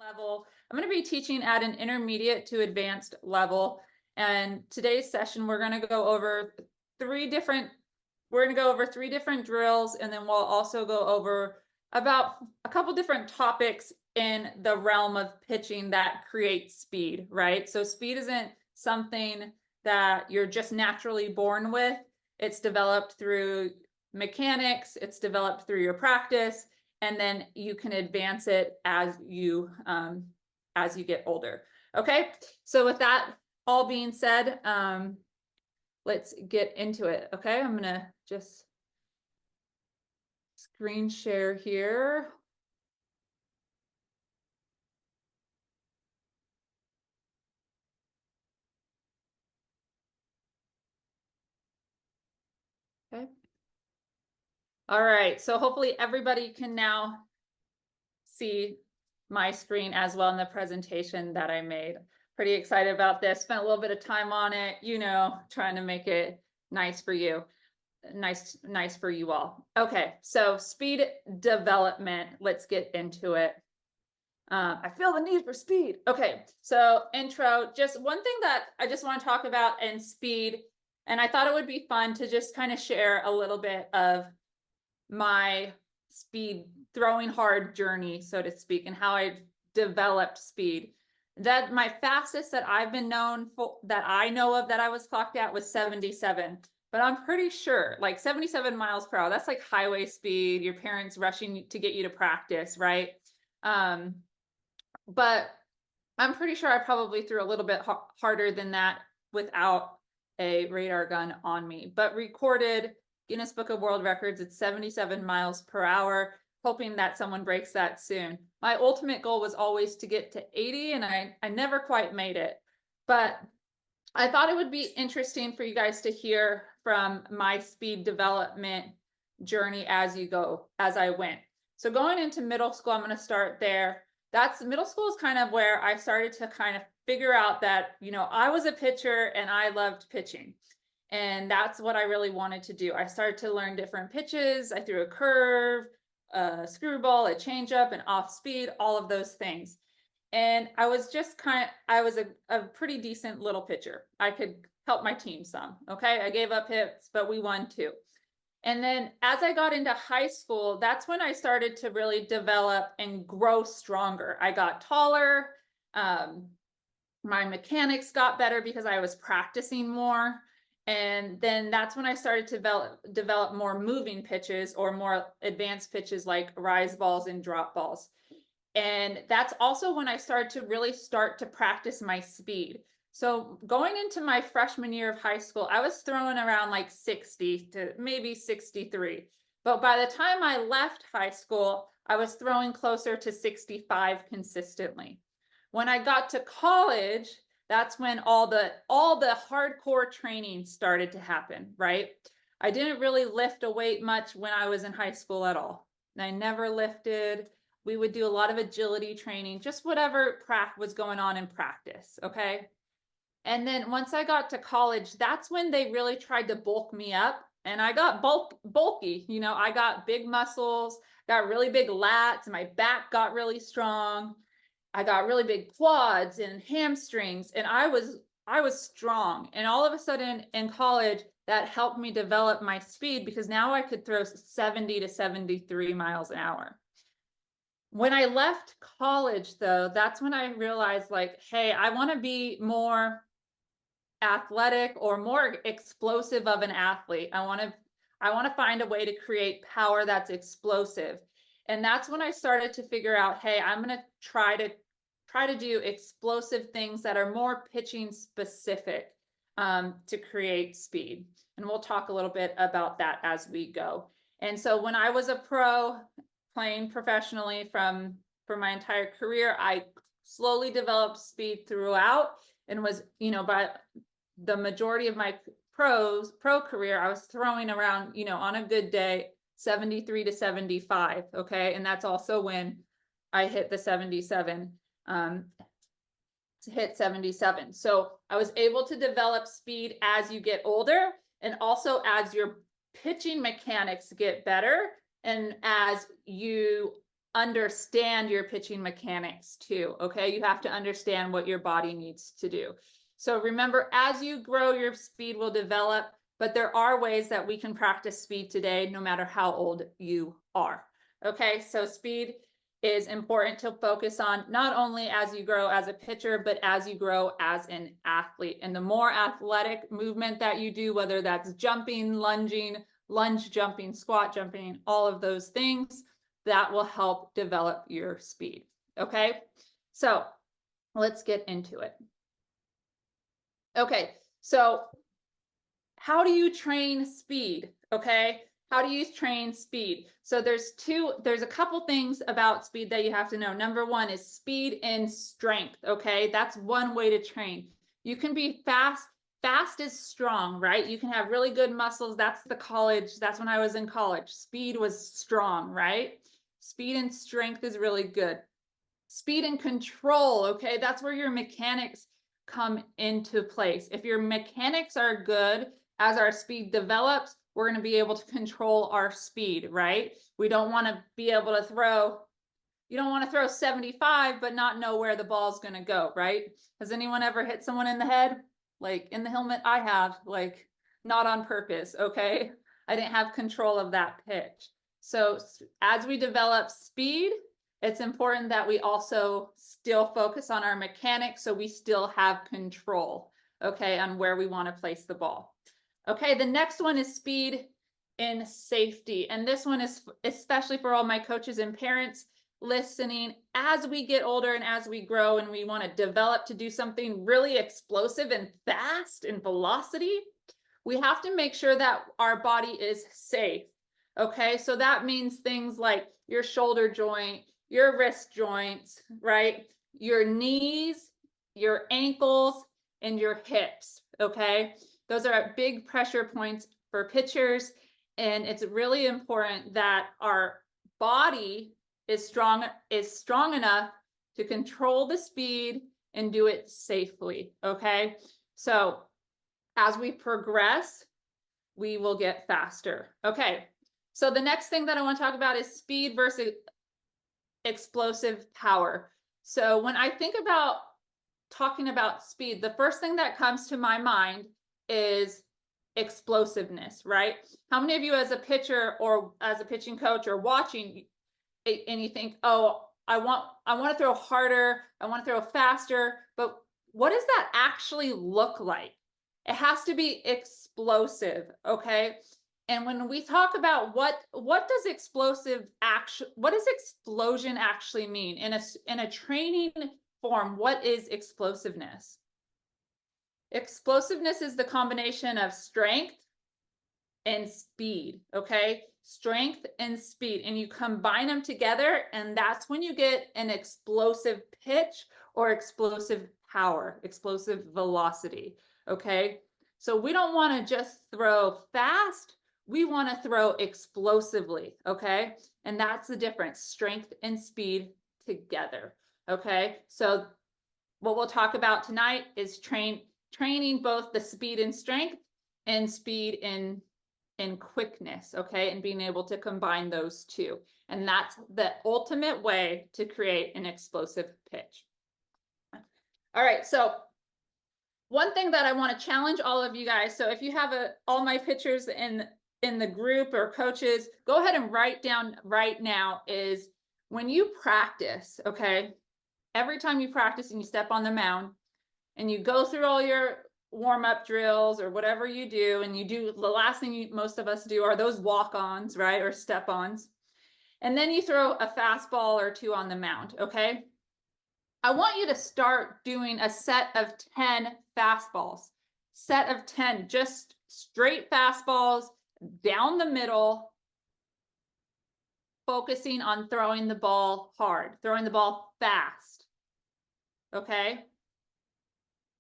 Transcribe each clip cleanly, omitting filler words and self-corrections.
level. I'm going to be teaching at an intermediate to advanced level. And today's session, we're going to go over three different drills, and then we'll also go over about a couple different topics in the realm of pitching that creates speed, right? So speed isn't something that you're just naturally born with. It's developed through mechanics, it's developed through your practice, and then you can advance it as you get older. Okay, so with that all being said, let's get into it. Okay, I'm gonna just screen share here. Okay. All right, so hopefully everybody can now see my screen as well in the presentation that I made. Pretty excited about this. Spent a little bit of time on it, trying to make it nice for you. Nice for you all. Okay, so speed development, let's get into it. I feel the need for speed. Okay, so intro, just one thing that I just want to talk about in speed, and I thought it would be fun to just kind of share a little bit of my speed throwing hard journey, so to speak, and how I developed speed. That my fastest that I've been known for, that I know of, that I was clocked at was 77. But I'm pretty sure like 77 miles per hour, that's like highway speed, your parents rushing to get you to practice, right? But I'm pretty sure I probably threw a little bit harder than that without a radar gun on me, but recorded Guinness Book of World Records at 77 miles per hour, hoping that someone breaks that soon. My ultimate goal was always to get to 80, and I never quite made it. But I thought it would be interesting for you guys to hear from my speed development journey as I went. So going into middle school, I'm going to start there. Middle school is kind of where I started to kind of figure out that, I was a pitcher and I loved pitching. And that's what I really wanted to do. I started to learn different pitches. I threw a curve, a screwball, a changeup, an off speed, all of those things. And I was a pretty decent little pitcher. I could help my team some. Okay, I gave up hits, but we won too. And then as I got into high school, that's when I started to really develop and grow stronger. I got taller. My mechanics got better because I was practicing more. And then that's when I started to develop more moving pitches or more advanced pitches like rise balls and drop balls. And that's also when I started to practice my speed. So going into my freshman year of high school, I was throwing around like 60 to maybe 63. But by the time I left high school, I was throwing closer to 65 consistently. When I got to college, that's when all the hardcore training started to happen, right? I didn't really lift a weight much when I was in high school at all. I never lifted. We would do a lot of agility training, just whatever was going on in practice, okay? And then once I got to college, that's when they really tried to bulk me up, and I got bulky. I got big muscles, got really big lats, my back got really strong. I got really big quads and hamstrings, and I was strong. And all of a sudden in college, that helped me develop my speed because now I could throw 70 to 73 miles an hour. When I left college, though, that's when I realized, like, hey, I want to be more athletic or more explosive of an athlete. I want to find a way to create power that's explosive. And that's when I started to figure out, hey, I'm going to try to do explosive things that are more pitching specific to create speed. And we'll talk a little bit about that as we go. And so when I was a pro playing professionally for my entire career, I slowly developed speed throughout, and was, by the majority of my pro career, I was throwing around, on a good day, 73 to 75. Okay. And that's also when I hit the 77. To hit 77. So I was able to develop speed as you get older, and also as your pitching mechanics get better, and as you understand your pitching mechanics too, okay? You have to understand what your body needs to do. So remember, as you grow, your speed will develop, but there are ways that we can practice speed today, no matter how old you are, okay? So speed is important to focus on not only as you grow as a pitcher, but as you grow as an athlete. And the more athletic movement that you do, whether that's jumping, lunging, lunge jumping, squat jumping, all of those things, that will help develop your speed. Okay, so let's get into it. Okay, so how do you train speed? Okay, how do you train speed? So there's a couple things about speed that you have to know. Number one is speed and strength. Okay, that's one way to train. You can be fast. Fast is strong, right? You can have really good muscles. That's when I was in college. Speed was strong, right? Speed and strength is really good. Speed and control, okay? That's where your mechanics come into place. If your mechanics are good, as our speed develops, we're going to be able to control our speed, right? We don't want to be able to throw, you don't want to throw 75, but not know where the ball's going to go, right? Has anyone ever hit someone in the head? Like in the helmet, I have, like not on purpose, okay? I didn't have control of that pitch. So as we develop speed, it's important that we also still focus on our mechanics so we still have control, okay, on where we want to place the ball. Okay, the next one is speed and safety. And this one is especially for all my coaches and parents listening. As we get older and as we grow and we want to develop to do something really explosive and fast and velocity, we have to make sure that our body is safe. Okay, so that means things like your shoulder joint, your wrist joints, right? Your knees, your ankles, and your hips, okay? Those are big pressure points for pitchers, and it's really important that our body is strong enough to control the speed and do it safely, okay? So as we progress, we will get faster. Okay, so the next thing that I want to talk about is speed versus explosive power. So when I think about talking about speed, the first thing that comes to my mind is explosiveness, right? How many of you as a pitcher or as a pitching coach are watching and you think, oh, I want to throw harder, I want to throw faster, but what does that actually look like? It has to be explosive, okay? And when we talk about what does explosion actually mean in a training form, what is explosiveness? Explosiveness is the combination of strength and speed, okay? Strength and speed, and you combine them together, and that's when you get an explosive pitch or explosive power, explosive velocity, okay? So we don't want to just throw fast, we want to throw explosively, okay? And that's the difference, strength and speed together, okay? So what we'll talk about tonight is training both the speed and strength and speed in quickness, okay? And being able to combine those two. And that's the ultimate way to create an explosive pitch. All right, so one thing that I want to challenge all of you guys, so if you have all my pitchers in the group or coaches, go ahead and write down right now is when you practice, okay? Every time you practice and you step on the mound and you go through all your warm-up drills or whatever you do, and you do the last thing most of us do are those walk-ons, right? Or step-ons. And then you throw a fastball or two on the mound, okay? I want you to start doing a set of 10 fastballs. Set of 10, just straight fastballs down the middle, focusing on throwing the ball hard, throwing the ball fast, okay?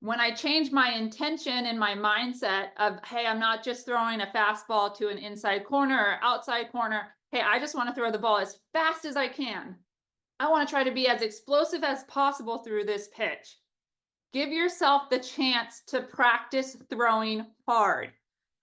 When I change my intention and my mindset of, hey, I'm not just throwing a fastball to an inside corner or outside corner. Hey, I just want to throw the ball as fast as I can. I want to try to be as explosive as possible through this pitch. Give yourself the chance to practice throwing hard,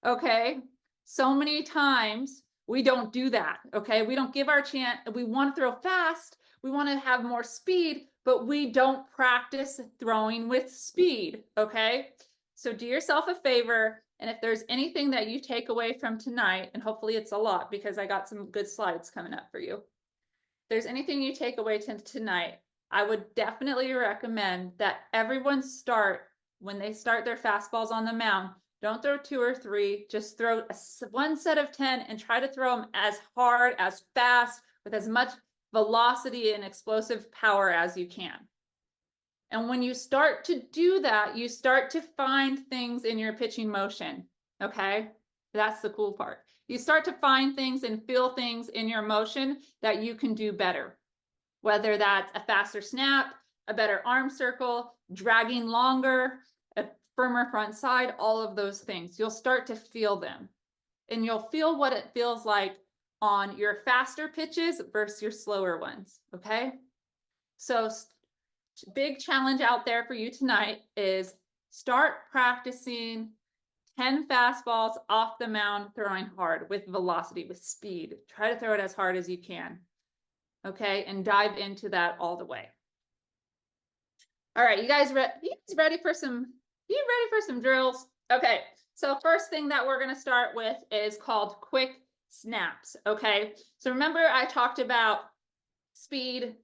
okay? So many times We don't do that, okay? We don't give our chance. We want to throw fast. We want to have more speed, but we don't practice throwing with speed, okay? So do yourself a favor. And if there's anything that you take away from tonight, and hopefully it's a lot because I got some good slides coming up for you. If there's anything you take away tonight, I would definitely recommend that everyone start, when they start their fastballs on the mound, don't throw 2 or 3, just throw one set of 10 and try to throw them as hard, as fast, with as much velocity and explosive power as you can. And when you start to do that, you start to find things in your pitching motion, okay? That's the cool part. You start to find things and feel things in your motion that you can do better. Whether that's a faster snap, a better arm circle, dragging longer, a firmer front side, all of those things. You'll start to feel them. And you'll feel what it feels like on your faster pitches versus your slower ones, okay? So big challenge out there for you tonight is start practicing 10 fastballs off the mound, throwing hard with velocity, with speed. Try to throw it as hard as you can. Okay, and dive into that all the way. All right, you guys ready for some drills? Okay, so first thing that we're going to start with is called quick snaps. Okay, so remember I talked about speed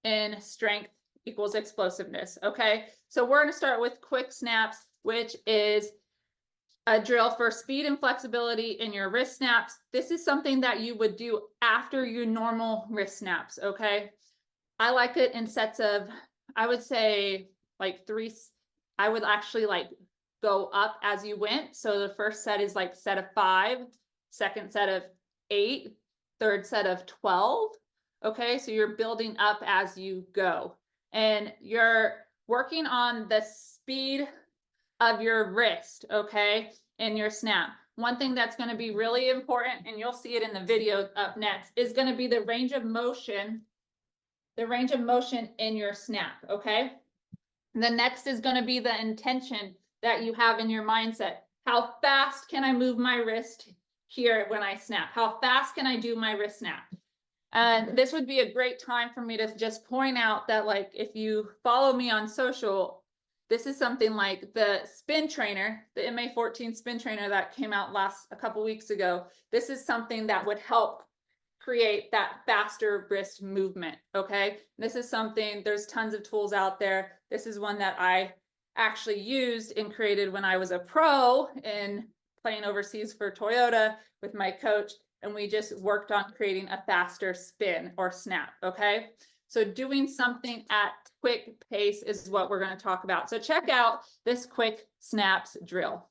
and strength equals explosiveness. Okay, so we're going to start with quick snaps, which is a drill for speed and flexibility in your wrist snaps. This is something that you would do after your normal wrist snaps, okay? I like it in sets of, I would say like 3. I would actually like go up as you went. So the first set is like set of 5, second set of 8, third set of 12. Okay, so you're building up as you go. And you're working on the speed of your wrist, okay, in your snap. One thing that's going to be really important, and you'll see it in the video up next, is going to be the range of motion in your snap, okay? The next is going to be the intention that you have in your mindset. How fast can I move my wrist here when I snap? How fast can I do my wrist snap? And this would be a great time for me to just point out that, like, if you follow me on social, this is something like the spin trainer, the MA14 spin trainer that came out a couple weeks ago. This is something that would help create that faster wrist movement, okay? This is something, there's tons of tools out there. This is one that I actually used and created when I was a pro in playing overseas for Toyota with my coach, and we just worked on creating a faster spin or snap, okay? So doing something at quick pace is what we're going to talk about. So check out this quick snaps drill.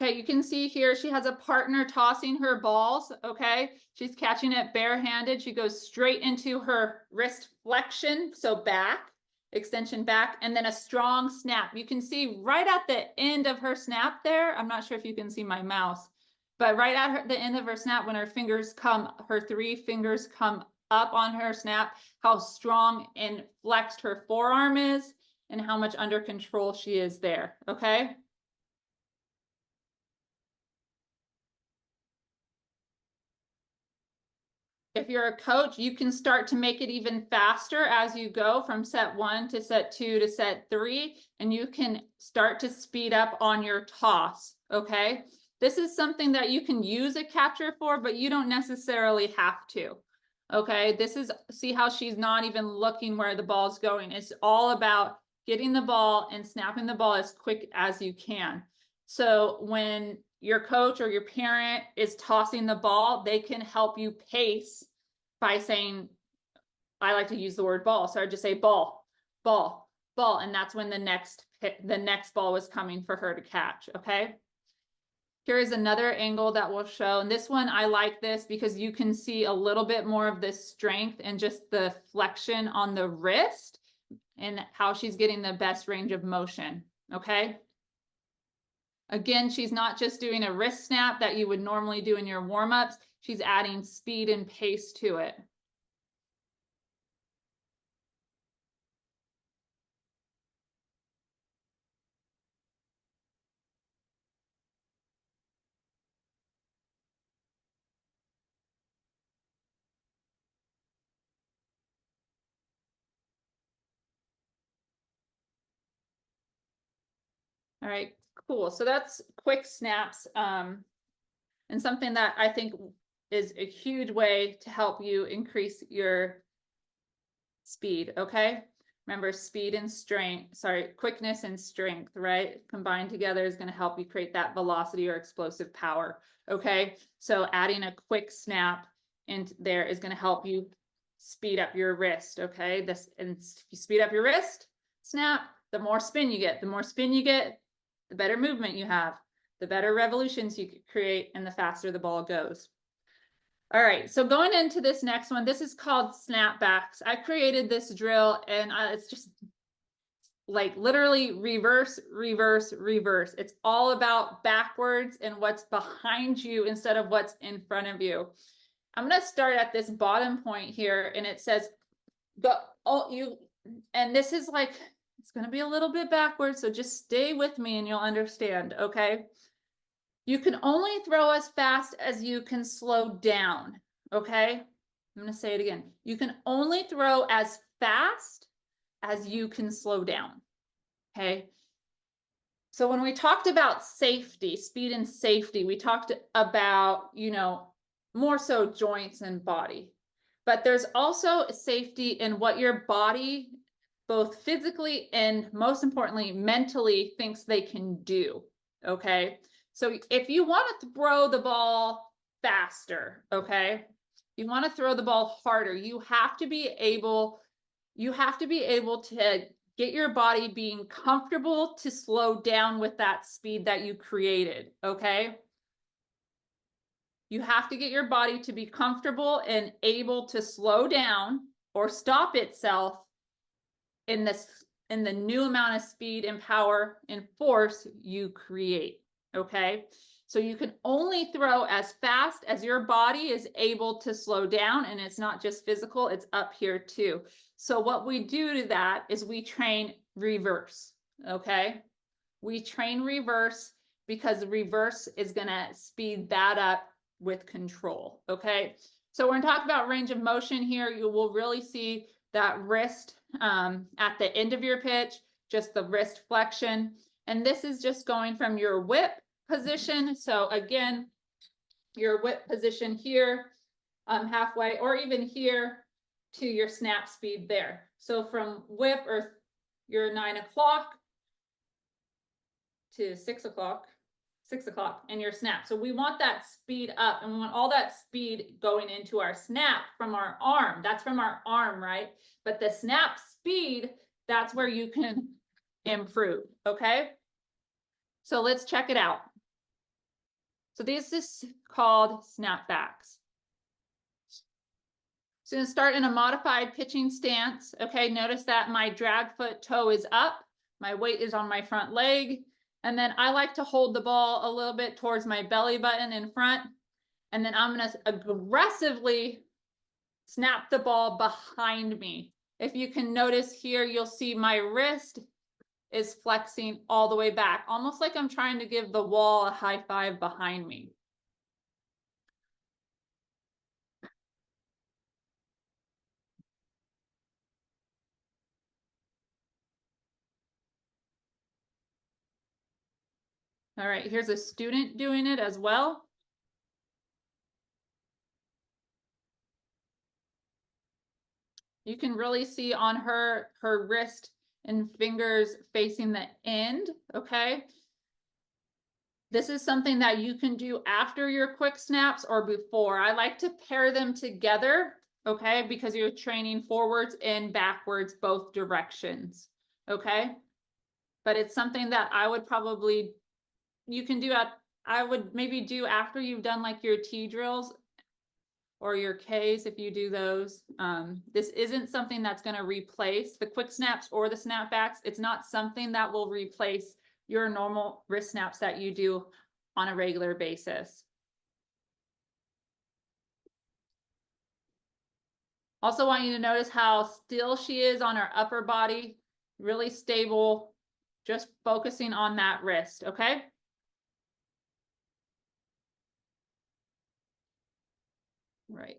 Okay, you can see here she has a partner tossing her balls, okay? She's catching it barehanded. She goes straight into her wrist flexion, so back, extension back, and then a strong snap. You can see right at the end of her snap there, I'm not sure if you can see my mouse, but right at the end of her snap, when her 3 fingers come up on her snap, how strong and flexed her forearm is and how much under control she is there, okay? If you're a coach, you can start to make it even faster as you go from set 1 to set 2 to set 3, and you can start to speed up on your toss, okay? This is something that you can use a catcher for, but you don't necessarily have to, okay? See how she's not even looking where the ball's going. It's all about getting the ball and snapping the ball as quick as you can. So when your coach or your parent is tossing the ball, they can help you pace by saying, I like to use the word ball, so I just say ball, ball, ball, and that's when the next ball was coming for her to catch, okay? Here is another angle that will show, and this one, I like this because you can see a little bit more of this strength and just the flexion on the wrist and how she's getting the best range of motion, okay? Again, she's not just doing a wrist snap that you would normally do in your warm-ups. She's adding speed and pace to it. All right, cool. So that's quick snaps. And something that I think is a huge way to help you increase your speed, okay? Remember, speed and strength, quickness and strength, right? Combined together is going to help you create that velocity or explosive power, okay? So adding a quick snap in there is going to help you speed up your wrist, okay? And if you speed up your wrist, snap, the more spin you get. The more spin you get, the better movement you have, the better revolutions you create, and the faster the ball goes. All right, so going into this next one, this is called snapbacks. I created this drill and it's just like literally reverse, reverse, reverse. It's all about backwards and what's behind you instead of what's in front of you. I'm going to start at this bottom point here, and it says, and this is like, it's going to be a little bit backwards, so just stay with me and you'll understand, okay? You can only throw as fast as you can slow down, okay? I'm going to say it again. You can only throw as fast as you can slow down, okay? So when we talked about safety, speed and safety, we talked about, more so joints and body. But there's also safety in what your body, both physically and most importantly, mentally thinks they can do, okay? So if you want to throw the ball faster, okay, you want to throw the ball harder, you have to be able to get your body being comfortable to slow down with that speed that you created, okay? You have to get your body to be comfortable and able to slow down or stop itself in the new amount of speed and power and force you create. Okay, so you can only throw as fast as your body is able to slow down, and it's not just physical, it's up here too. So what we do to that is we train reverse, okay? We train reverse because reverse is gonna speed that up with control, okay? So we're gonna talk about range of motion here. You will really see that wrist at the end of your pitch, just the wrist flexion. And this is just going from your whip position. So again, your whip position here, halfway, or even here to your snap speed there. So from whip or your 9 o'clock to 6 o'clock, and your snap. So we want that speed up, and we want all that speed going into our snap from our arm. That's from our arm, right? But the snap speed, that's where you can improve, okay? So let's check it out. So this is called snapbacks. So I'm going to start in a modified pitching stance. Okay, notice that my drag foot toe is up. My weight is on my front leg. And then I like to hold the ball a little bit towards my belly button in front. And then I'm going to aggressively snap the ball behind me. If you can notice here, you'll see my wrist is flexing all the way back, almost like I'm trying to give the wall a high five behind me. All right, here's a student doing it as well. You can really see on her wrist and fingers facing the end, okay? This is something that you can do after your quick snaps or before. I like to pair them together, okay? Because you're training forwards and backwards, both directions, okay? But it's something that I would probably, I would maybe do after you've done like your T drills or your Ks if you do those. This isn't something that's going to replace the quick snaps or the snapbacks. It's not something that will replace your normal wrist snaps that you do on a regular basis. Also want you to notice how still she is on her upper body, really stable, just focusing on that wrist, okay? Right.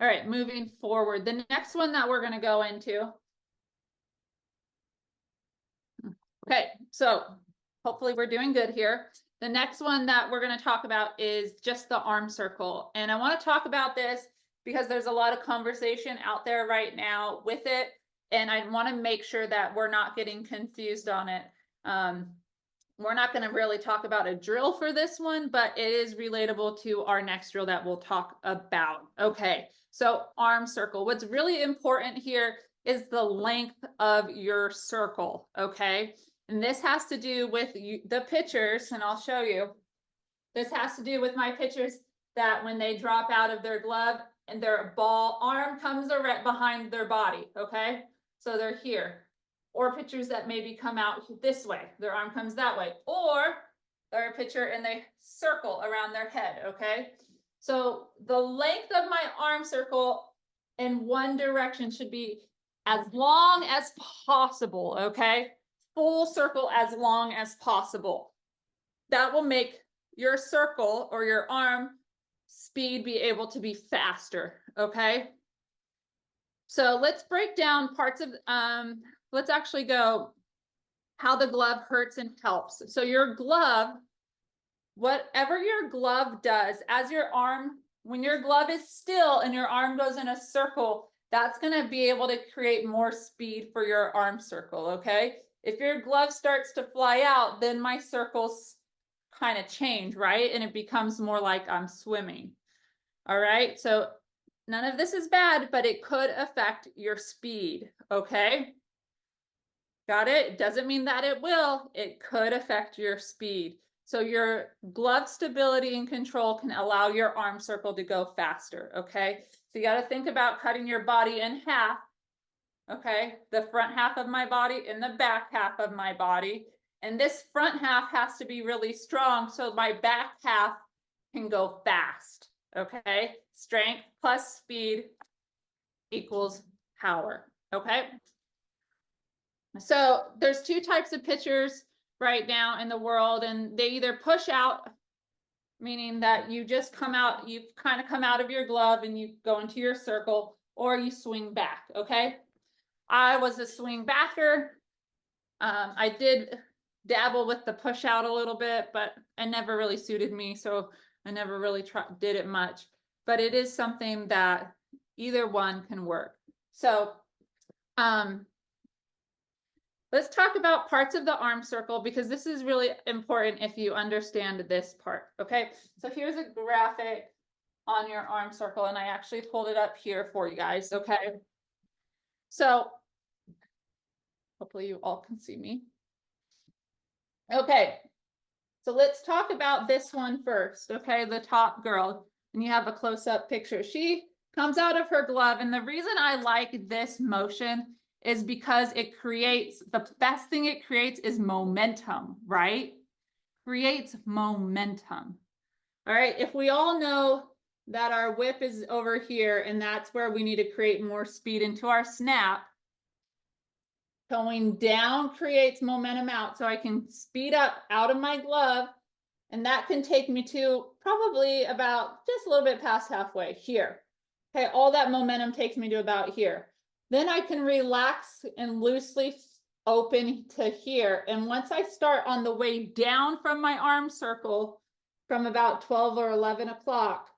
All right, moving forward. The next one that we're going to go into. Okay, so hopefully we're doing good here. The next one that we're going to talk about is just the arm circle. And I want to talk about this because there's a lot of conversation out there right now with it. And I want to make sure that we're not getting confused on it. We're not going to really talk about a drill for this one, but it is relatable to our next drill that we'll talk about. Okay, so arm circle. What's really important here is the length of your circle, okay? And this has to do with the pitchers, and I'll show you. This has to do with my pitchers that when they drop out of their glove and their ball arm comes right behind their body, okay? So they're here. Or pitchers that maybe come out this way, their arm comes that way. Or they're a pitcher and they circle around their head, okay? So the length of my arm circle in one direction should be as long as possible, okay? Full circle as long as possible. That will make your circle or your arm speed be able to be faster, okay? So let's break down parts of, let's actually go how the glove hurts and helps. So your glove, whatever your glove does, as your arm, when your glove is still and your arm goes in a circle, that's going to be able to create more speed for your arm circle, okay? If your glove starts to fly out, then my circles kind of change, right? And it becomes more like I'm swimming. All right, so none of this is bad, but it could affect your speed, okay? Got it? It doesn't mean that it will. It could affect your speed. So your glove stability and control can allow your arm circle to go faster, okay? So you got to think about cutting your body in half, okay? The front half of my body and the back half of my body. And this front half has to be really strong so my back half can go fast, okay? Strength plus speed equals power, okay? So there's two types of pitchers right now in the world, and they either push out, meaning that you just come out, you kind of come out of your glove and you go into your circle, or you swing back, okay? I was a swing backer. I did dabble with the push out a little bit, but it never really suited me, so I never really did it much. But it is something that either one can work. So let's talk about parts of the arm circle, because this is really important if you understand this part, okay? So here's a graphic on your arm circle, and I actually pulled it up here for you guys, okay? So hopefully you all can see me. Okay, so let's talk about this one first, okay? The top girl, and you have a close-up picture. She comes out of her glove, and the reason I like this motion is because it creates, the best thing it creates is momentum, right? Creates momentum. All right, if we all know that our whip is over here and that's where we need to create more speed into our snap, going down creates momentum out, so I can speed up out of my glove, and that can take me to probably about just a little bit past halfway here. Okay, all that momentum takes me to about here. Then I can relax and loosely open to here. And once I start on the way down from my arm circle, from about 12 or 11 o'clock,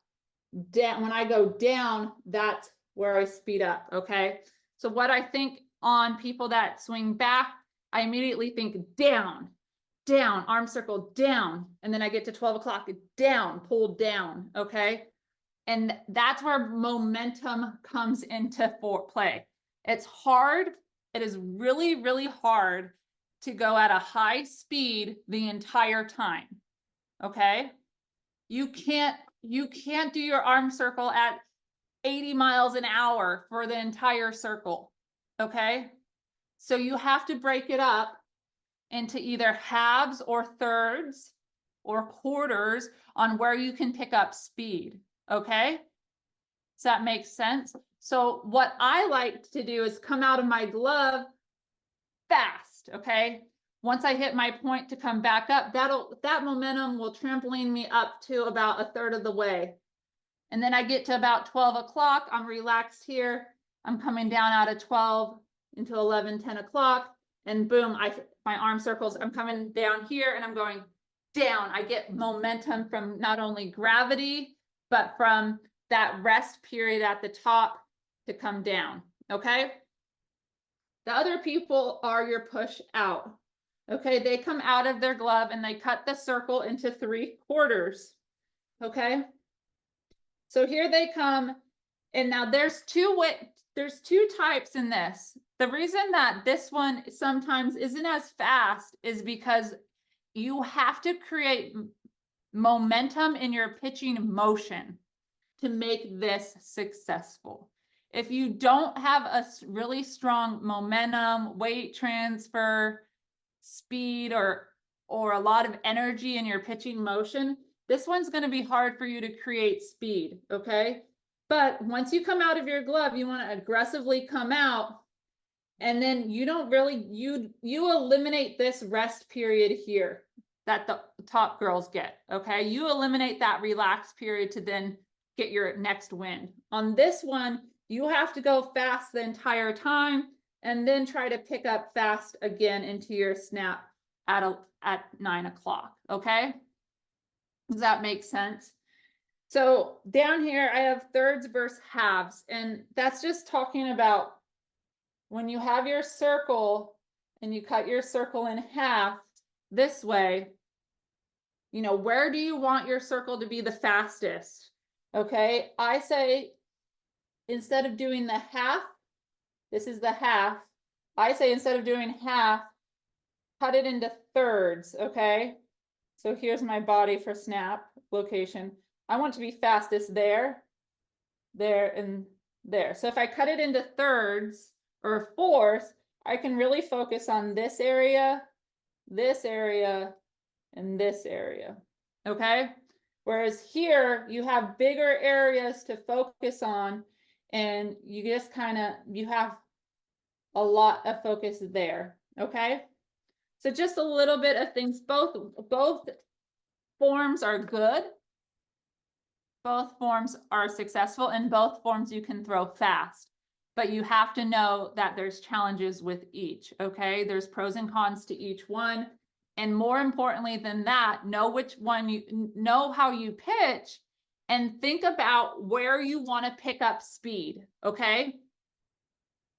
down, when I go down, that's where I speed up, okay? So what I think on people that swing back, I immediately think down, down, arm circle, down. And then I get to 12 o'clock, down, pull down, okay? And that's where momentum comes into play. It's hard. It is really, really hard to go at a high speed the entire time, okay? You can't do your arm circle at 80 miles an hour for the entire circle, okay? So you have to break it up into either halves or thirds or quarters on where you can pick up speed. Okay? Does that make sense? So what I like to do is come out of my glove fast. Okay? Once I hit my point to come back up, that momentum will trampoline me up to about a third of the way. And then I get to about 12 o'clock. I'm relaxed here. I'm coming down out of 12 into 11, 10 o'clock. And boom, my arm circles. I'm coming down here and I'm going down. I get momentum from not only gravity, but from that rest period at the top to come down. Okay? The other people are your push out. Okay, they come out of their glove and they cut the circle into 3/4. Okay, so here they come, and now there's two types in this. The reason that this one sometimes isn't as fast is because you have to create momentum in your pitching motion to make this successful. If you don't have a really strong momentum, weight transfer, speed, or a lot of energy in your pitching motion, this one's going to be hard for you to create speed. Okay, but once you come out of your glove, you want to aggressively come out, and then you don't really you eliminate this rest period here that the top girls get. Okay, you eliminate that relaxed period to then get your next wind. On this one, you have to go fast the entire time and then try to pick up fast again into your snap at 9 o'clock. Okay, does that make sense? So down here I have thirds versus halves, and that's just talking about when you have your circle and you cut your circle in half this way, you know, where do you want your circle to be the fastest? Okay, I say instead of doing the half, this is the half, I say instead of doing half, cut it into thirds. Okay, so here's my body for snap location. I want to be fastest there, there, and there. So if I cut it into thirds or fourths, I can really focus on this area, and this area. Okay, whereas here you have bigger areas to focus on, and you just you have a lot of focus there. Okay, so just a little bit of things. Both forms are good. Both forms are successful, and both forms you can throw fast, but you have to know that there's challenges with each. Okay, there's pros and cons to each one, and more importantly than that, know which one you know, how you pitch, and think about where you want to pick up speed. Okay,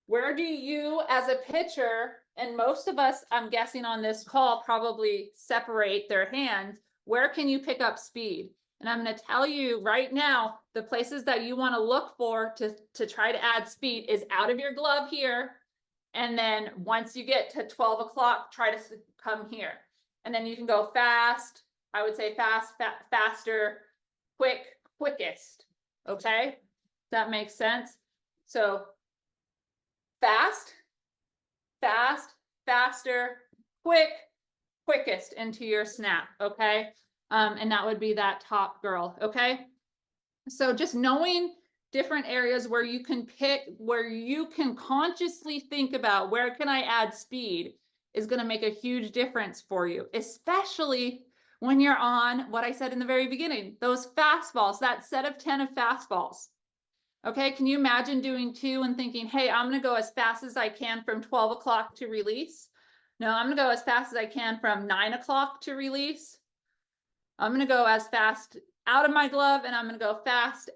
where do you as a pitcher, and most of us, I'm guessing on this call, probably separate their hands, where can you pick up speed? And I'm going to tell you right now, the places that you want to look for to try to add speed is out of your glove here. And then once you get to 12 o'clock, try to come here. And then you can go fast. I would say fast, faster, quickest. Okay, does that make sense? So fast, faster, quickest into your snap. Okay. And that would be that top girl. Okay, so just knowing different areas where you can pick, where you can consciously think about where can I add speed is going to make a huge difference for you, especially when you're on what I said in the very beginning, those fastballs, that set of 10 of fastballs. Okay, can you imagine doing 2 and thinking, hey, I'm going to go as fast as I can from 12 o'clock to release? No, I'm going to go as fast as I can from 9 o'clock to release. I'm going to go as fast out of my glove, and I'm going to go fast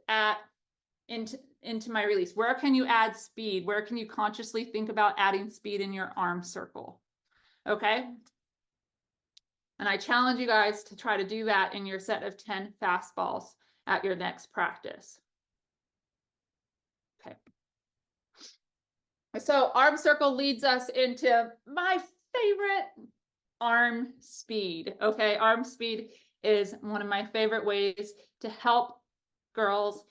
into my release. Where can you add speed? Where can you consciously think about adding speed in your arm circle? Okay. And I challenge you guys to try to do that in your set of 10 fastballs at your next practice. Okay. So arm circle leads us into my favorite, arm speed. Okay, arm speed is one of my favorite ways to help girls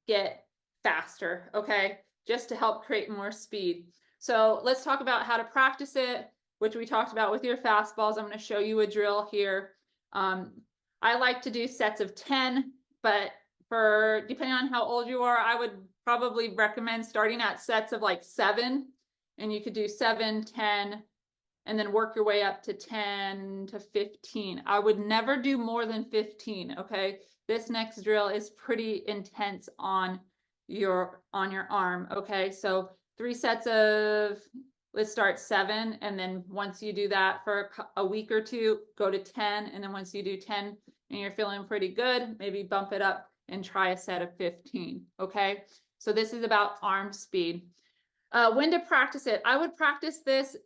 get faster. Okay, just to help create more speed. So let's talk about how to practice it. which we talked about with your fastballs. I'm going to show you a drill here. I like to do sets of 10, but for depending on how old you are, I would probably recommend starting at sets of like 7, and you could do 7, 10, and then work your way up to 10 to 15. I would never do more than 15. Okay. This next drill is pretty intense on your arm. Okay. So 3 sets of, let's start 7. And then once you do that for a week or 2, go to 10. And then once you do 10 and you're feeling pretty good, maybe bump it up and try a set of 15. Okay. So this is about arm speed. When to practice it? I would practice this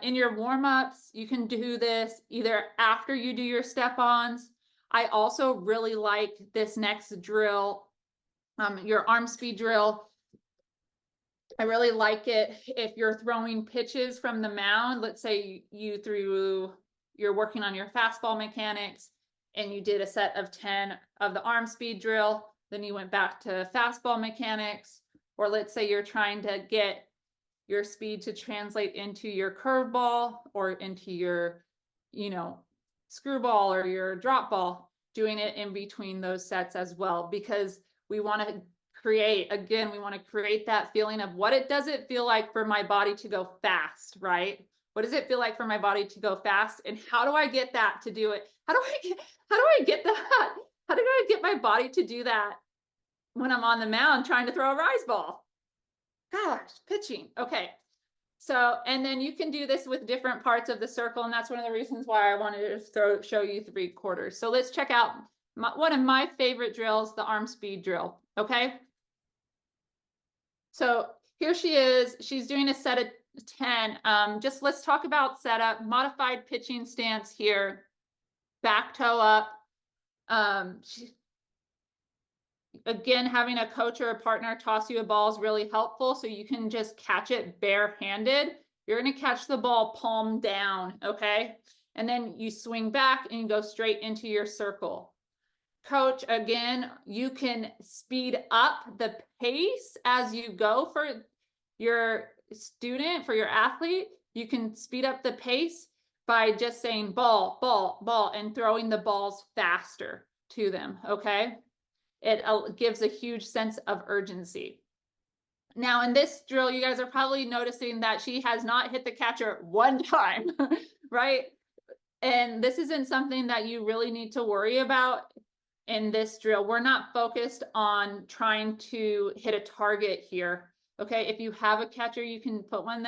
in your warm-ups. You can do this either after you do your step-ons. I also really like this next drill, your arm speed drill. I really like it if you're throwing pitches from the mound. Let's say you're working on your fastball mechanics and you did a set of 10 of the arm speed drill, then you went back to fastball mechanics. Or let's say you're trying to get your speed to translate into your curveball or into your, screwball or your drop ball, doing it in between those sets as well, because we want to create that feeling of what does it feel like for my body to go fast, right? What does it feel like for my body to go fast? And how do I get that to do it? How do I get that? How do I get my body to do that when I'm on the mound trying to throw a rise ball? Gosh, pitching. Okay. So, and then you can do this with different parts of the circle. And that's one of the reasons why I wanted to show you 3/4. So let's check out one of my favorite drills, the arm speed drill. Okay. So here she is. She's doing a set of 10. Just let's talk about setup, modified pitching stance here, back toe up. Again, having a coach or a partner toss you a ball is really helpful, so you can just catch it barehanded. You're going to catch the ball palm down, okay? And then you swing back and you go straight into your circle. Coach, again, you can speed up the pace as you go for your student, for your athlete. You can speed up the pace by just saying ball, ball, ball, and throwing the balls faster to them, okay? It gives a huge sense of urgency. Now in this drill, you guys are probably noticing that she has not hit the catcher one time, right? And this isn't something that you really need to worry about in this drill. We're not focused on trying to hit a target here. Okay, if you have a catcher, you can put one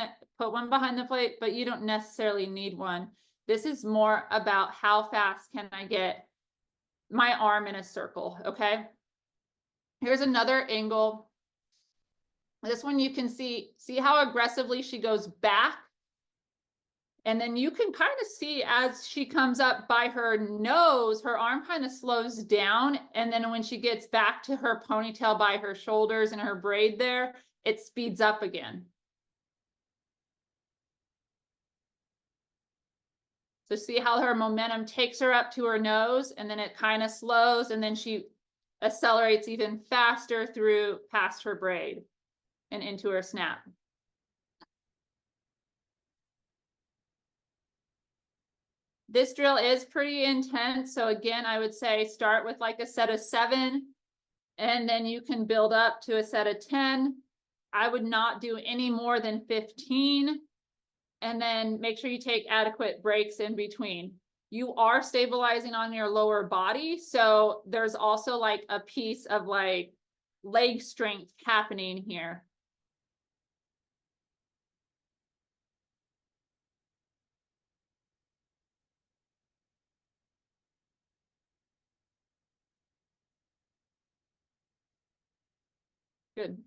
behind the plate, but you don't necessarily need one. This is more about how fast can I get my arm in a circle, okay? Here's another angle. This one you can see how aggressively she goes back. And then you can kind of see as she comes up by her nose, her arm kind of slows down. And then when she gets back to her ponytail by her shoulders and her braid there, it speeds up again. So see how her momentum takes her up to her nose, and then it kind of slows, and then she accelerates even faster through past her braid and into her snap. This drill is pretty intense. So again, I would say start with like a set of 7, and then you can build up to a set of 10. I would not do any more than 15. And then make sure you take adequate breaks in between. You are stabilizing on your lower body. So there's also like a piece of like leg strength happening here. Good.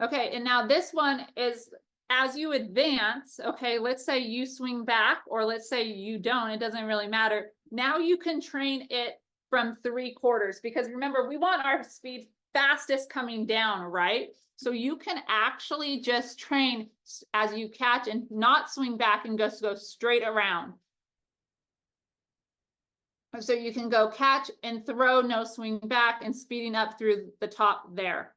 Okay, and now this one is as you advance, okay, let's say you swing back, or let's say you don't, it doesn't really matter. Now you can train it from 3/4, because remember, we want our speed fastest coming down, right? So you can actually just train as you catch and not swing back and just go straight around. So you can go catch and throw, no swing back, and speeding up through the top there.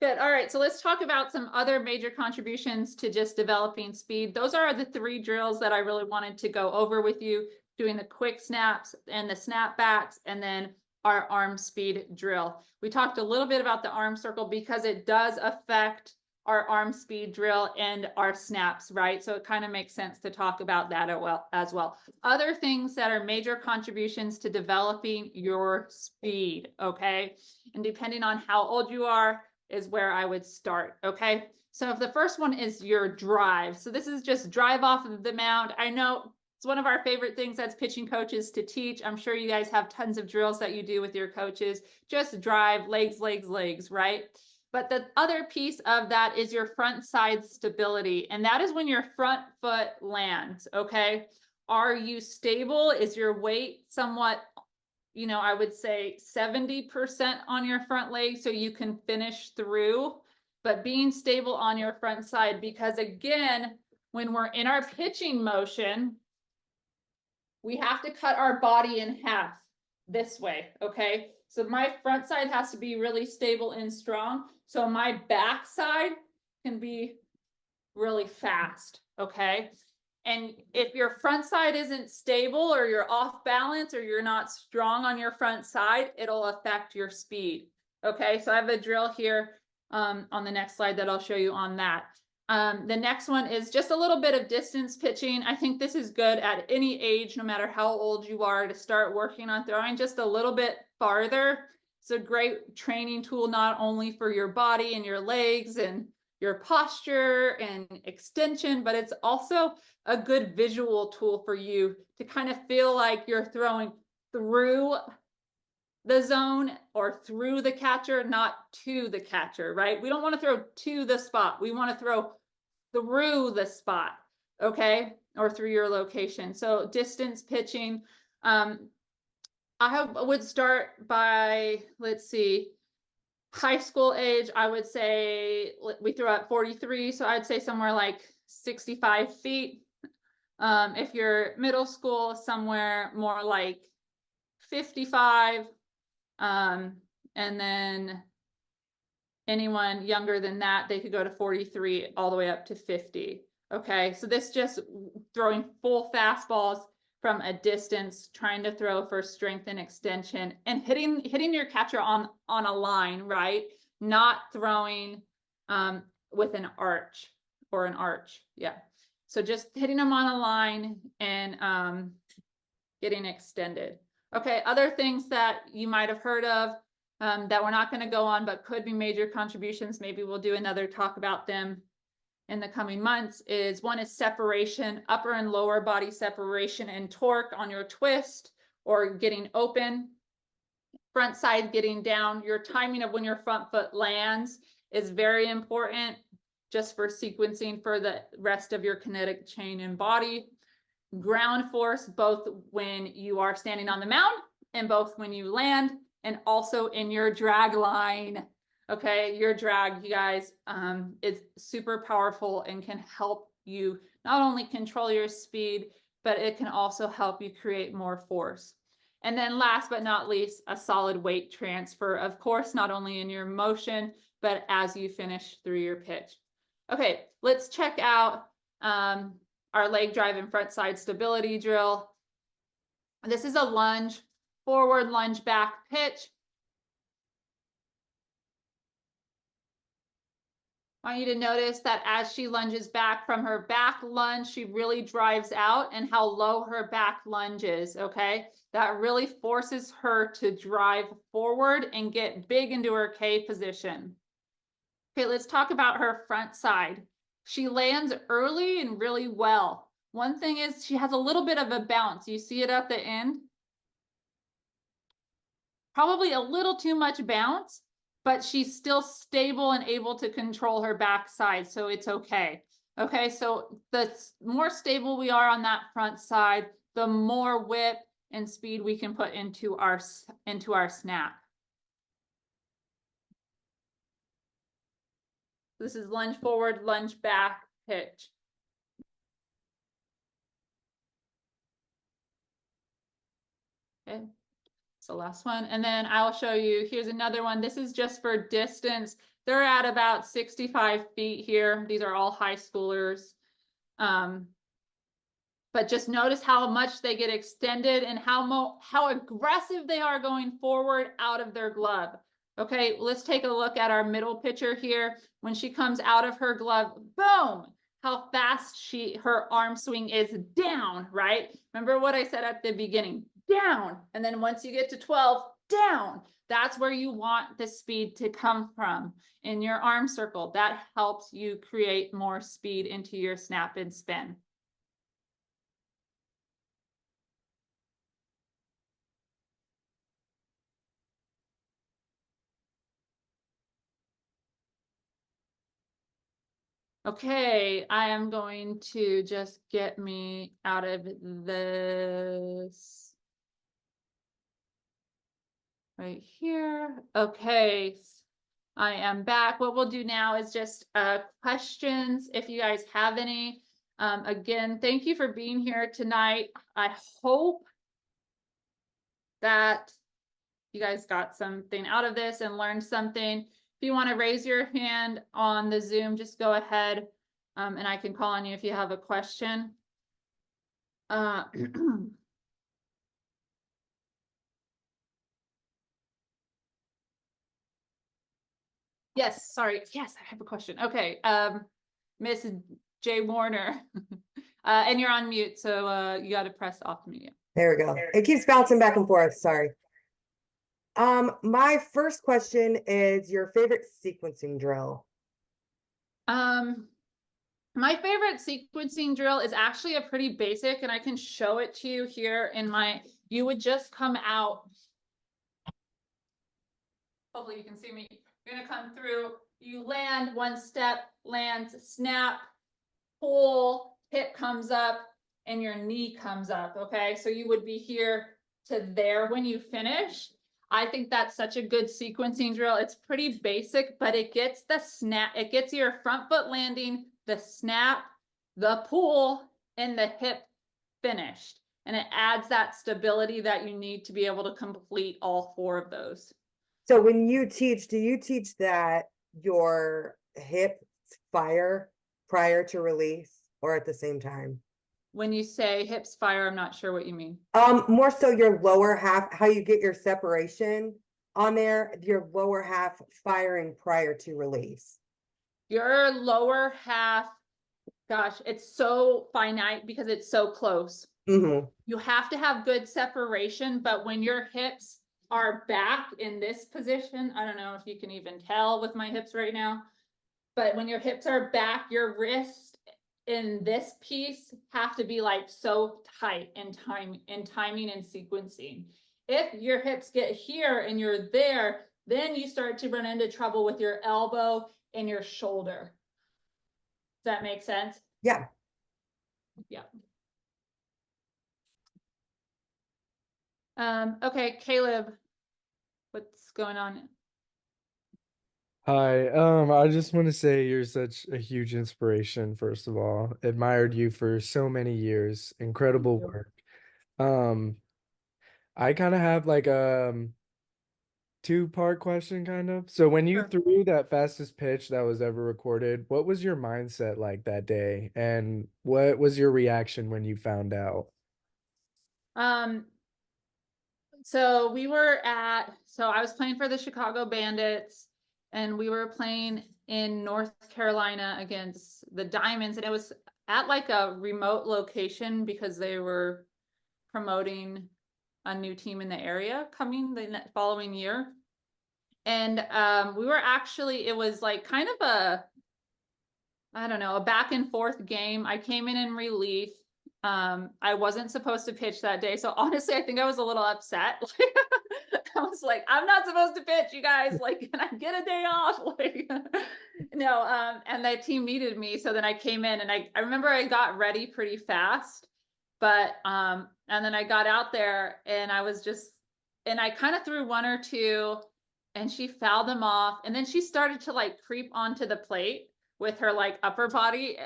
Good. All right. So let's talk about some other major contributions to just developing speed. Those are the 3 drills that I really wanted to go over with you, doing the quick snaps and the snapbacks, and then our arm speed drill. We talked a little bit about the arm circle because it does affect our arm speed drill and our snaps, right? So it kind of makes sense to talk about that as well. Other things that are major contributions to developing your speed, okay? And depending on how old you are, is where I would start, okay? So if the first one is your drive. So this is just drive off of the mound. I know it's one of our favorite things as pitching coaches to teach. I'm sure you guys have tons of drills that you do with your coaches. Just drive, legs, legs, legs, right? But the other piece of that is your front side stability. And that is when your front foot lands, okay? Are you stable? Is your weight somewhat, you know, I would say 70% on your front leg so you can finish through, but being stable on your front side, because again, when we're in our pitching motion, we have to cut our body in half this way, okay? So my front side has to be really stable and strong. So my back side can be really fast, okay? And if your front side isn't stable or you're off balance or you're not strong on your front side, it'll affect your speed. Okay, so I have a drill here on the next slide that I'll show you on that. The next one is just a little bit of distance pitching. I think this is good at any age, no matter how old you are, to start working on throwing just a little bit farther. It's a great training tool, not only for your body and your legs and your posture and extension, but it's also a good visual tool for you to kind of feel like you're throwing through the zone or through the catcher, not to the catcher, right? We don't want to throw to the spot. We want to throw through the spot, okay? Or through your location. So distance pitching, I would start by, let's see, high school age. I would say we throw at 43, so I'd say somewhere like 65 feet. If you're middle school, somewhere more like 55. And then anyone younger than that, they could go to 43 all the way up to 50. Okay, so this just throwing full fastballs from a distance, trying to throw for strength and extension, and hitting your catcher on a line, right? Not throwing with an arch or an arch. Yeah. So just hitting them on a line and getting extended. Okay, other things that you might have heard of that we're not going to go on, but could be major contributions. Maybe we'll do another talk about them in the coming months. Is one is separation, upper and lower body separation and torque on your twist or getting open. Front side getting down. Your timing of when your front foot lands is very important just for sequencing for the rest of your kinetic chain and body. Ground force, both when you are standing on the mound and both when you land, and also in your drag line. Okay, your drag, you guys, is super powerful and can help you not only control your speed, but it can also help you create more force. And then last but not least, a solid weight transfer, of course, not only in your motion, but as you finish through your pitch. Okay, let's check out our leg drive and front side stability drill. This is a lunge, forward lunge back pitch. I want you to notice that as she lunges back from her back lunge, she really drives out, and how low her back lunge is, okay? That really forces her to drive forward and get big into her K position. Okay, let's talk about her front side. She lands early and really well. One thing is she has a little bit of a bounce. You see it at the end? Probably a little too much bounce, but she's still stable and able to control her backside, so it's okay. Okay, so the more stable we are on that front side, the more whip and speed we can put into our snap. This is lunge forward, lunge back, pitch. Okay. So last one, and then I'll show you, here's another one. This is just for distance. They're at about 65 feet here. These are all high schoolers. But just notice how much they get extended and how aggressive they are going forward out of their glove. Okay, let's take a look at our middle pitcher here. When she comes out of her glove, boom, how fast her arm swing is down, right? Remember what I said at the beginning, down. And then once you get to 12, down. That's where you want the speed to come from in your arm circle. That helps you create more speed into your snap and spin. Okay, I am going to just get me out of this right here. Okay, I am back. What we'll do now is just questions, if you guys have any. Again, thank you for being here tonight. I hope that you guys got something out of this and learned something. If you want to raise your hand on the Zoom, just go ahead and I can call on you if you have a question. Yes, sorry. Yes, I have a question. Okay, Miss J. Warner, and you're on mute, so you got to press off mute. There we go. It keeps bouncing back and forth. Sorry. My first question is your favorite sequencing drill. My favorite sequencing drill is actually a pretty basic, and I can show it to you here in my, you would just come out. Hopefully you can see me. You're gonna come through, you land one step, lands, snap, pull, hip comes up, and your knee comes up, okay? So you would be here to there when you finish. I think that's such a good sequencing drill. It's pretty basic, but it gets the snap, it gets your front foot landing, the snap, the pull, and the hip finished. And it adds that stability that you need to be able to complete all four of those. So when you teach, do you teach that your hips fire prior to release or at the same time? When you say hips fire, I'm not sure what you mean. More so your lower half, how you get your separation on there, your lower half firing prior to release. Your lower half, gosh, it's so finite because it's so close. Mm-hmm. You have to have good separation, but when your hips are back in this position, I don't know if you can even tell with my hips right now, but when your hips are back, your wrist in this piece have to be like so tight in timing and sequencing. If your hips get here and you're there, then you start to run into trouble with your elbow and your shoulder. Does that make sense? Yeah. Yeah. Okay, Caleb, what's going on? Hi, I just want to say you're such a huge inspiration, first of all. Admired you for so many years. Incredible work. I kind of have like a two-part question kind of. So when you threw that fastest pitch that was ever recorded, what was your mindset like that day? And what was your reaction when you found out? So I was playing for the Chicago Bandits, and we were playing in North Carolina against the Diamonds, and it was at like a remote location because they were promoting a new team in the area coming the following year. And we were actually, it was like kind of a, I don't know, a back and forth game. I came in relief. I wasn't supposed to pitch that day. So honestly, I think I was a little upset. I was like, I'm not supposed to pitch, you guys. Like, can I get a day off? Like, no, and the team needed me. So then I came in, and I remember I got ready pretty fast, but and then I got out there, and I kind of threw one or two, and she fouled them off. And then she started to like creep onto the plate with her like upper body.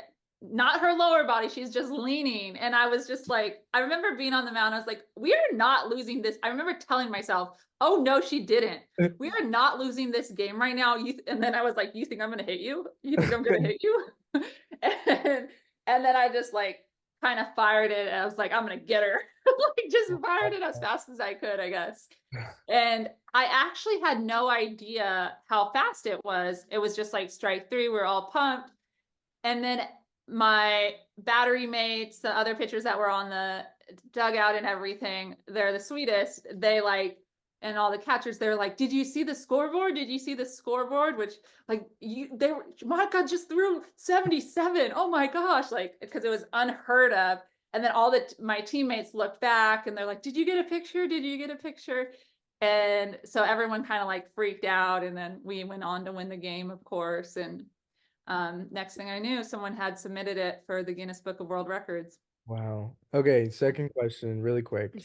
not her lower body, she's just leaning. And I was just like, I remember being on the mound, I was like, we are not losing this. I remember telling myself, oh no, she didn't. We are not losing this game right now. And then I was like, you think I'm gonna hit you? You think I'm gonna hit you? And then I just like kind of fired it, and I was like, I'm gonna get her. Like just fired it as fast as I could, I guess. And I actually had no idea how fast it was. It was just like strike three, we're all pumped. And then my battery mates, the other pitchers that were on the dugout and everything, they're the sweetest. They like, and all the catchers, they're like, did you see the scoreboard? Did you see the scoreboard? Which like they were, my God, just threw 77. Oh my gosh. Like, because it was unheard of. And then all my teammates looked back and they're like, did you get a picture? Did you get a picture? And so everyone kind of like freaked out. And then we went on to win the game, of course. And next thing I knew, someone had submitted it for the Guinness Book of World Records. Wow. Okay, second question, really quick.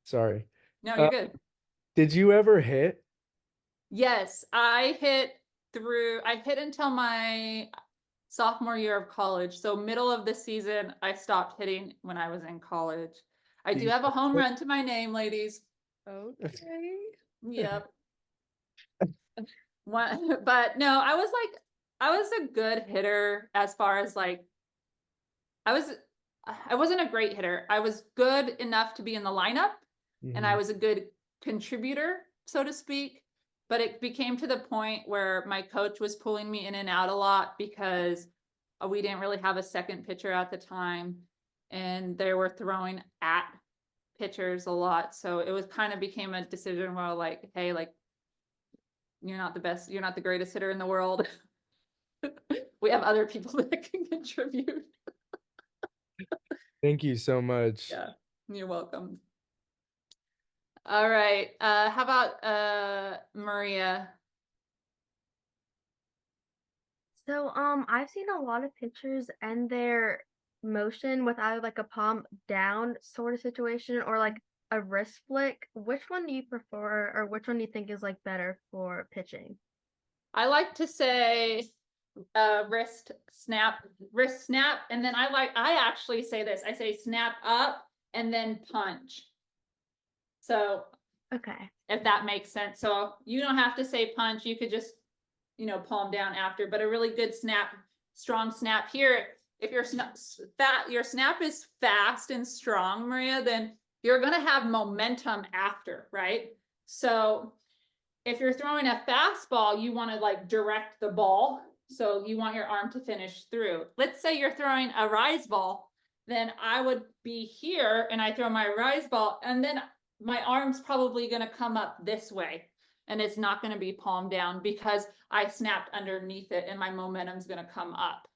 Sorry. No, you're good. Did you ever hit? Yes, I hit until my sophomore year of college. So middle of the season, I stopped hitting when I was in college. I do have a home run to my name, ladies. Okay. Yep. But no, I was a good hitter as far as like, I wasn't a great hitter. I was good enough to be in the lineup, and I was a good contributor, so to speak. But it became to the point where my coach was pulling me in and out a lot because we didn't really have a second pitcher at the time, and they were throwing at pitchers a lot. So it was kind of became a decision where like, hey, like, you're not the best, you're not the greatest hitter in the world. We have other people that can contribute. Thank you so much. Yeah, you're welcome. All right. How about Maria? So, I've seen a lot of pictures and their motion with either like a palm down sort of situation or like a wrist flick. Which one do you prefer, or which one do you think is like better for pitching? I like to say wrist snap, and then I actually say this. I say snap up and then punch. So Okay. if that makes sense. So you don't have to say punch. You could just, palm down after, but a really good snap, strong snap here. If your snap is fast and strong, Maria, then you're going to have momentum after, right? So if you're throwing a fastball, you want to like direct the ball. So you want your arm to finish through. Let's say you're throwing a rise ball, then I would be here and I throw my rise ball, and then my arm's probably going to come up this way, and it's not going to be palm down because I snapped underneath it and my momentum's going to come up.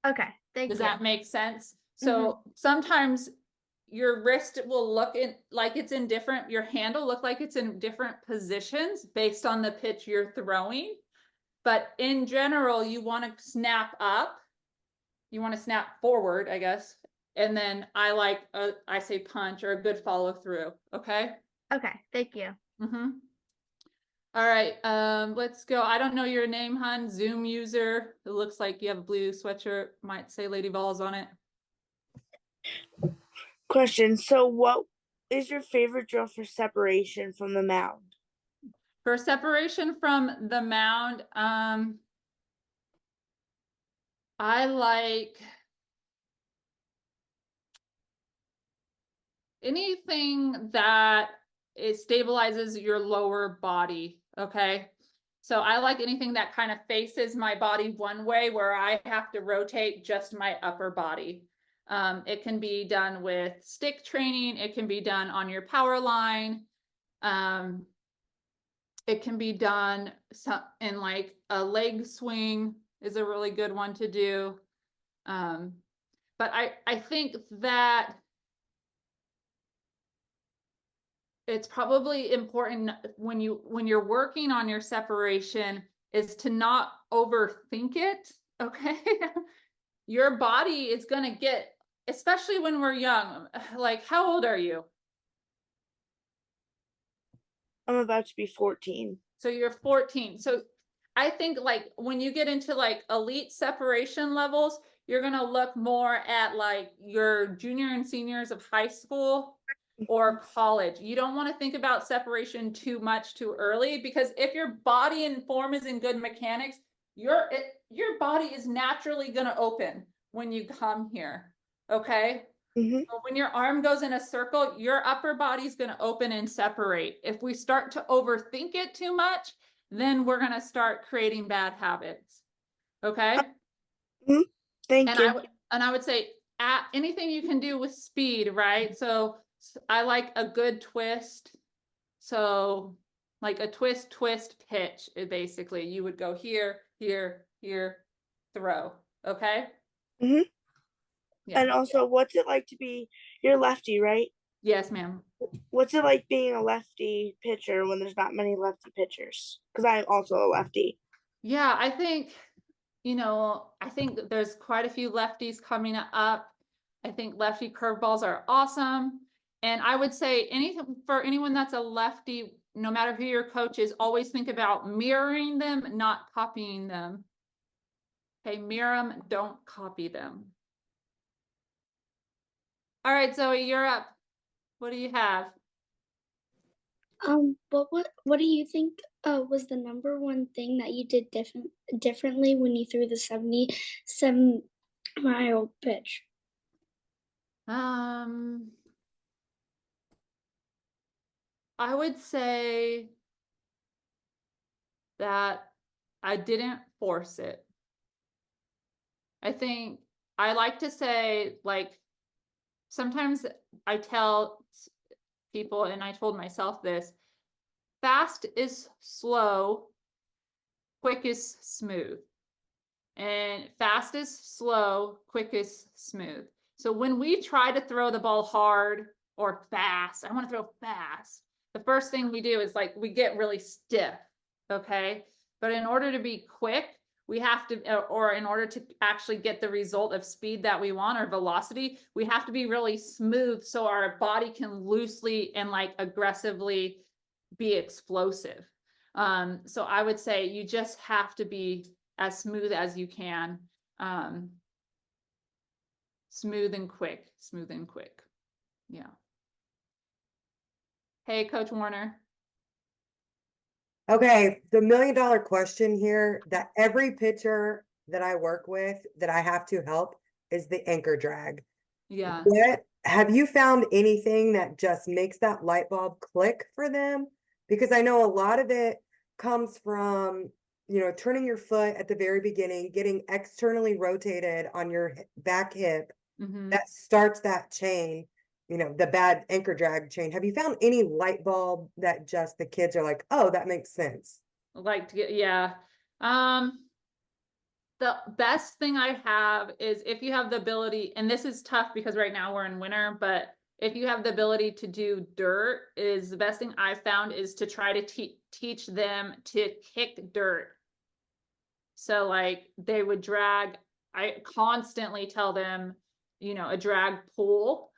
Okay. Thank you. Does that make sense? So sometimes your wrist will look like it's in different, your hand will look like it's in different positions based on the pitch you're throwing. But in general, you want to snap up. You want to snap forward, I guess. And then I say punch or a good follow through. Okay. Okay. Thank you. All right. Let's go. I don't know your name, hon. Zoom user. It looks like you have a blue sweatshirt. Might say Lady Balls on it. Question. So what is your favorite drill for separation from the mound? For separation from the mound, I like anything that it stabilizes your lower body. Okay. So I like anything that kind of faces my body one way where I have to rotate just my upper body. It can be done with stick training. It can be done on your power line. It can be done in like a leg swing is a really good one to do. But I think that it's probably important when you're working on your separation is to not overthink it. Okay. Your body is going to get, especially when we're young. Like, how old are you? I'm about to be 14. So you're 14. So I think like when you get into like elite separation levels, you're gonna look more at like your junior and seniors of high school or college. You don't want to think about separation too much too early, because if your body and form is in good mechanics, your body is naturally gonna open when you come here. Okay. Mm-hmm. So when your arm goes in a circle, your upper body's going to open and separate. If we start to overthink it too much, then we're going to start creating bad habits. Okay. Thank And you. I would say anything you can do with speed, right? So I like a good twist. So like a twist pitch, basically you would go here, here, here, throw. Okay. Mm-hmm. Yeah. And also, what's it like to be, you're lefty, right? Yes, ma'am. What's it like being a lefty pitcher when there's not many lefty pitchers? Because I'm also a lefty. Yeah, I think, I think that there's quite a few lefties coming up. I think lefty curveballs are awesome. And I would say for anyone that's a lefty, no matter who your coach is, always think about mirroring them, not copying them. Okay, mirror them, don't copy them. All right, Zoe, you're up. What do you have? What do you think was the number one thing that you did differently when you threw the 77-mile pitch? I would say that I didn't force it. I think I like to say, like, sometimes I tell people, and I told myself this, fast is slow, quick is smooth. And fast is slow, quick is smooth. So when we try to throw the ball hard or fast, I want to throw fast. The first thing we do is like we get really stiff, okay? But in order to be quick, we have to, or in order to actually get the result of speed that we want or velocity, we have to be really smooth so our body can loosely and like aggressively be explosive. So I would say you just have to be as smooth as you can. Smooth and quick. Yeah. Hey, Coach Warner. Okay, the $1 million question here that every pitcher that I work with that I have to help is the anchor drag. Yeah. Have you found anything that just makes that light bulb click for them? Because I know a lot of it comes from, turning your foot at the very beginning, getting externally rotated on your back hip. Mm-hmm. That starts that chain, the bad anchor drag chain. Have you found any light bulb that just the kids are like, oh, that makes sense? Like to get, yeah. The best thing I have is if you have the ability, and this is tough because right now we're in winter, but if you have the ability to do dirt, is the best thing I've found is to try to teach them to kick dirt. So like they would drag, I constantly tell them, a drag pull,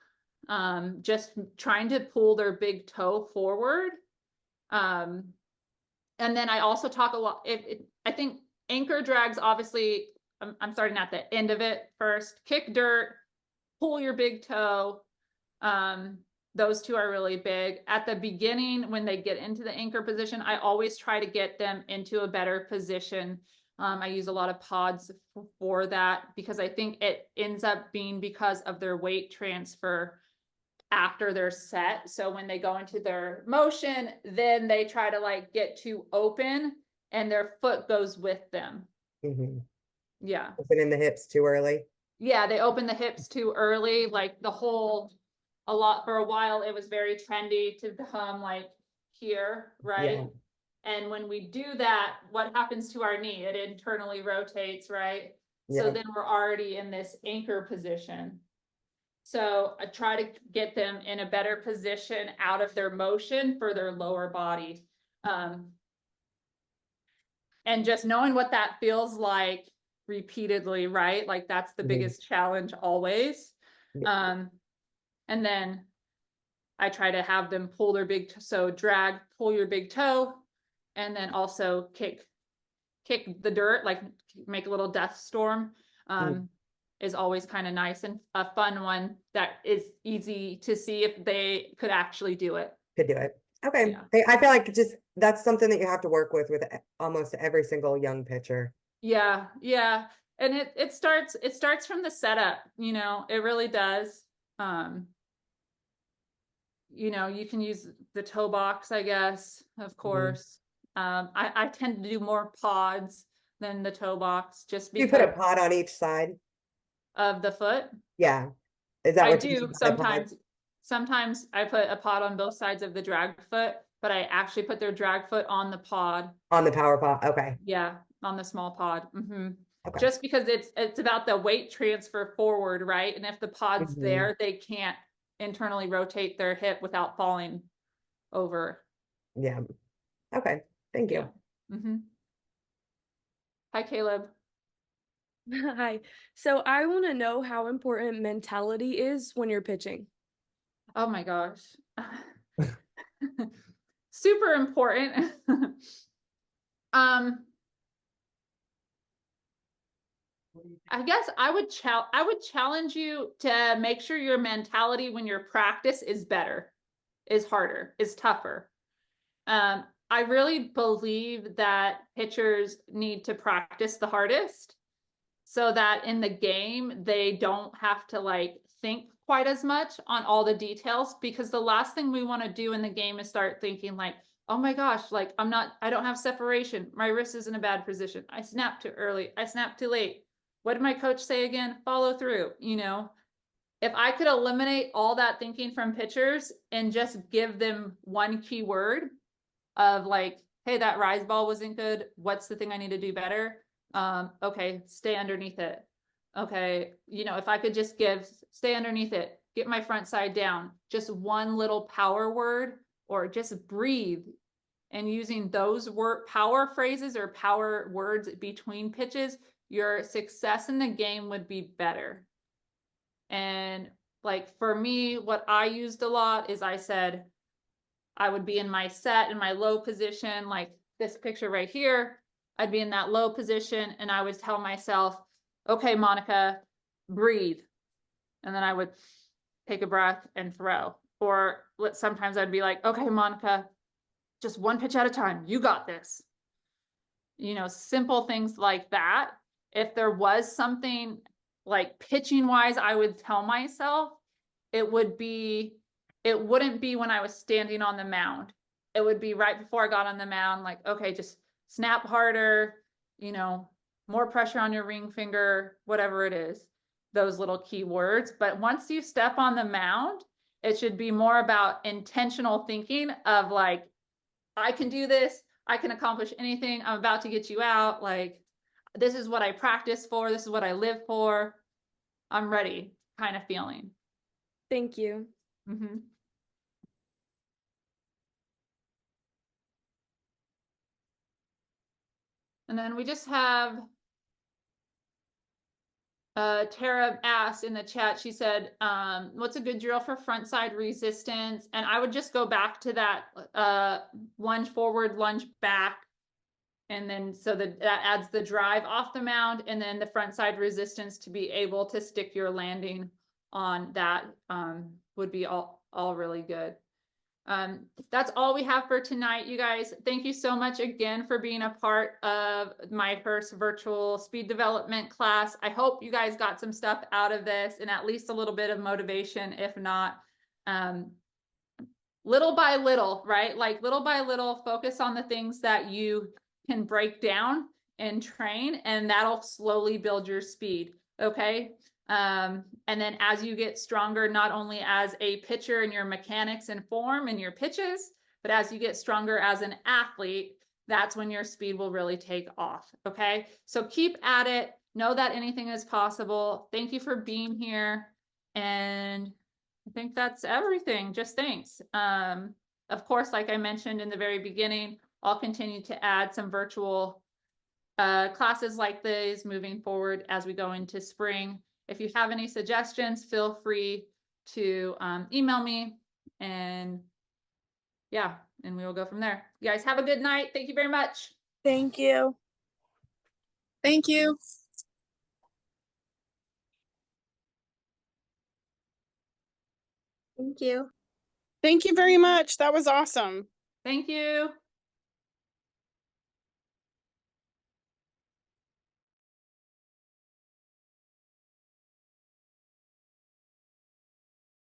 just trying to pull their big toe forward. And then I also talk a lot, I think anchor drags, obviously, I'm starting at the end of it first. Kick dirt, pull your big toe. Those two are really big. At the beginning, when they get into the anchor position, I always try to get them into a better position. I use a lot of pods for that because I think it ends up being because of their weight transfer after they're set. So when they go into their motion, then they try to like get too open and their foot goes with them. Mm-hmm. Yeah. Opening the hips too early. Yeah, they open the hips too early. Like for a while, it was very trendy to come like here, right? Yeah. And when we do that, what happens to our knee? It internally rotates, right? So Yeah. then we're already in this anchor position. So I try to get them in a better position out of their motion for their lower body. And just knowing what that feels like repeatedly, right? Like that's the Mhm. biggest challenge always. Yeah. And then I try to have them pull their so drag, pull your big toe, and then also kick the dirt, like make a little death storm. Mm. is always kind of nice, and a fun one that is easy to see if they could actually do it. Could do it. Okay. Yeah. I feel like that's something that you have to work with almost every single young pitcher. Yeah, yeah. And it starts from the setup, it really does. You can use the toe box, I guess, of course. I tend to do more pods than the toe box just You put a because pod on each side. of the foot. Yeah. Is that I what you do mean by pod? sometimes. Sometimes I put a pod on both sides of the drag foot, but I actually put their drag foot on the pod. On the power pod. Okay. Yeah, on the small pod. Okay. Just because it's about the weight transfer forward, right? And if the pod's Mhm. there, they can't internally rotate their hip without falling over. Yeah. Okay. Thank you. Yeah. Hi, Caleb. Hi. So I want to know how important mentality is when you're pitching. Oh my gosh. Super important. I guess I would challenge you to make sure your mentality when your practice is better, is harder, is tougher. I really believe that pitchers need to practice the hardest so that in the game they don't have to like think quite as much on all the details, because the last thing we want to do in the game is start thinking like, oh my gosh, like I don't have separation, my wrist is in a bad position, I snapped too early, I snapped too late, what did my coach say again? Follow through. If I could eliminate all that thinking from pitchers and just give them one key word of like, hey, that rise ball wasn't good, what's the thing I need to do better? Okay, stay underneath it. Okay, if I could just stay underneath it, get my front side down, just one little power word, or just breathe, and using those power phrases or power words between pitches, your success in the game would be better. And like for me, what I used a lot is I said, I would be in my set in my low position, like this picture right here. I'd be in that low position and I would tell myself, okay, Monica, breathe. And then I would take a breath and throw. Or sometimes I'd be like, okay, Monica, just one pitch at a time. You got this. Simple things like that. If there was something like pitching wise, I would tell myself it wouldn't be when I was standing on the mound. It would be right before I got on the mound, like, okay, just snap harder, more pressure on your ring finger, whatever it is, those little key words. But once you step on the mound, it should be more about intentional thinking of like, I can do this, I can accomplish anything, I'm about to get you out, like, this is what I practice for, this is what I live for, I'm ready kind of feeling. Thank you. And then we just have Tara asked in the chat, she said, what's a good drill for front side resistance? And I would just go back to that lunge forward, lunge back. And then so that adds the drive off the mound, and then the front side resistance to be able to stick your landing on that would be all really good. That's all we have for tonight, you guys. Thank you so much again for being a part of my first virtual speed development class. I hope you guys got some stuff out of this and at least a little bit of motivation, if not, little by little, right? Like little by little, focus on the things that you can break down and train, and that'll slowly build your speed. Okay. And then as you get stronger, not only as a pitcher in your mechanics and form and your pitches, but as you get stronger as an athlete, that's when your speed will really take off. Okay. So keep at it. Know that anything is possible. Thank you for being here. And I think that's everything. Just thanks. Of course, like I mentioned in the very beginning, I'll continue to add some virtual classes like these moving forward as we go into spring. If you have any suggestions, feel free to email me, and yeah, and we will go from there. You guys have a good night. Thank you very much. Thank you. Thank you. Thank you. Thank you very much. That was awesome. Thank you.